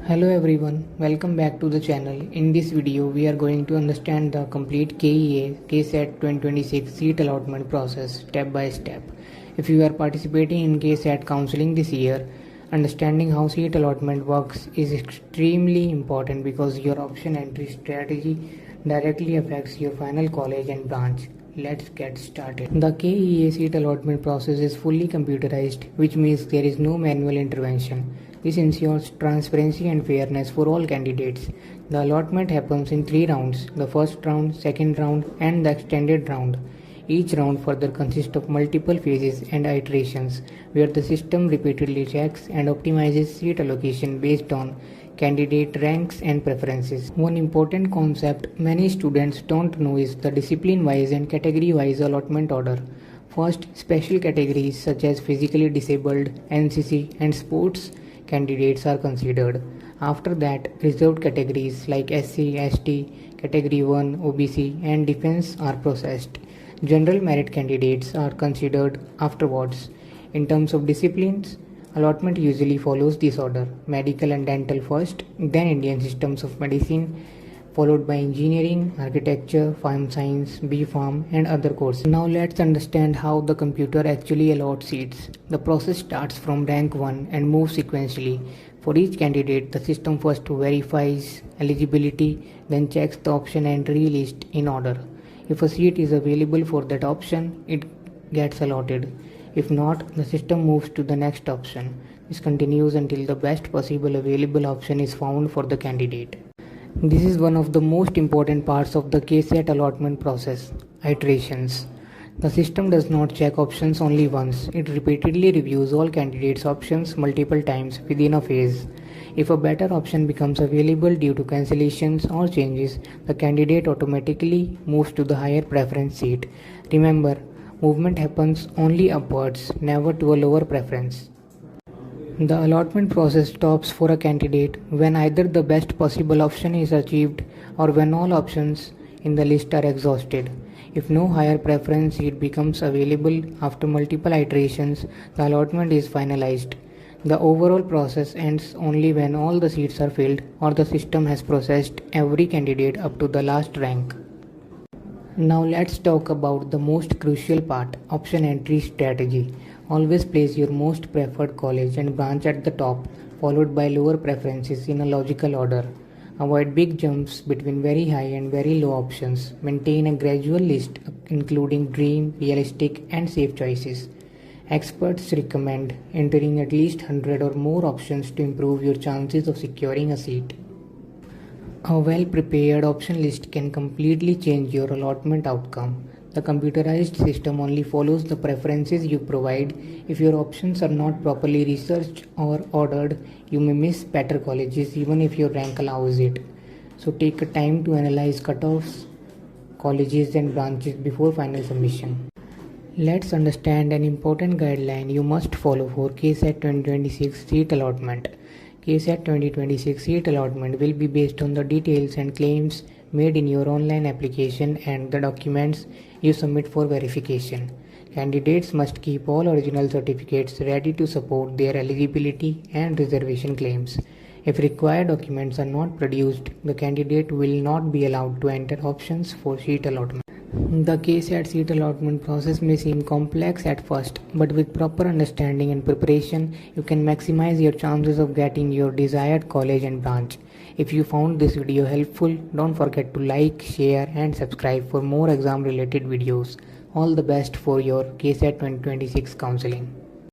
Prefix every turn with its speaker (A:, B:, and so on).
A: Hello everyone, welcome back to the channel. In this video, we are going to understand the complete KEA KCET 2026 seat allotment process step by step. If you are participating in KCET counseling this year, understanding how seat allotment works is extremely important because your option entry strategy directly affects your final college and branch. Let's get started. The KEA seat allotment process is fully computerized, which means there is no manual intervention. This ensures transparency and fairness for all candidates. The allotment happens in 3 rounds: the first round, second round, and the extended round. Each round further consists of multiple phases and iterations, where the system repeatedly checks and optimizes seat allocation based on candidate ranks and preferences. One important concept many students don't know is the discipline-wise and category-wise allotment order. First, special categories such as physically disabled, NCC, and sports candidates are considered. After that, reserved categories like SC, ST, Category 1, OBC, and Defense are processed. General merit candidates are considered afterwards. In terms of disciplines, allotment usually follows this order: medical and dental first, then Indian systems of medicine, followed by engineering, architecture, farm science, B.Pharm, and other courses. Now let's understand how the computer actually allots seats. The process starts from rank 1 and moves sequentially. For each candidate, the system first verifies eligibility, then checks the option entry list in order. If a seat is available for that option, it gets allotted. If not, the system moves to the next option. This continues until the best possible available option is found for the candidate. This is one of the most important parts of the KCET allotment process: iterations. The system does not check options only once. It repeatedly reviews all candidates' options multiple times within a phase. If a better option becomes available due to cancellations or changes, the candidate automatically moves to the higher preference seat. Remember, movement happens only upwards, never to a lower preference. The allotment process stops for a candidate when either the best possible option is achieved or when all options in the list are exhausted. If no higher preference seat becomes available after multiple iterations, the allotment is finalized. The overall process ends only when all the seats are filled or the system has processed every candidate up to the last rank. Now let's talk about the most crucial part: option entry strategy. Always place your most preferred college and branch at the top, followed by lower preferences in a logical order. Avoid big jumps between very high and very low options. Maintain a gradual list including dream, realistic, and safe choices. Experts recommend entering at least 100 or more options to improve your chances of securing a seat. A well-prepared option list can completely change your allotment outcome. The computerized system only follows the preferences you provide. If your options are not properly researched or ordered, you may miss better colleges even if your rank allows it. So take a time to analyze cutoffs, colleges, and branches before final submission. Let's understand an important guideline you must follow for KCET 2026 seat allotment. KCET 2026 seat allotment will be based on the details and claims made in your online application and the documents you submit for verification. Candidates must keep all original certificates ready to support their eligibility and reservation claims. If required documents are not produced, the candidate will not be allowed to enter options for seat allotment. The KCET seat allotment process may seem complex at first, but with proper understanding and preparation, you can maximize your chances of getting your desired college and branch. If you found this video helpful, don't forget to like, share, and subscribe for more exam related videos. All the best for your KCET 2026 counseling.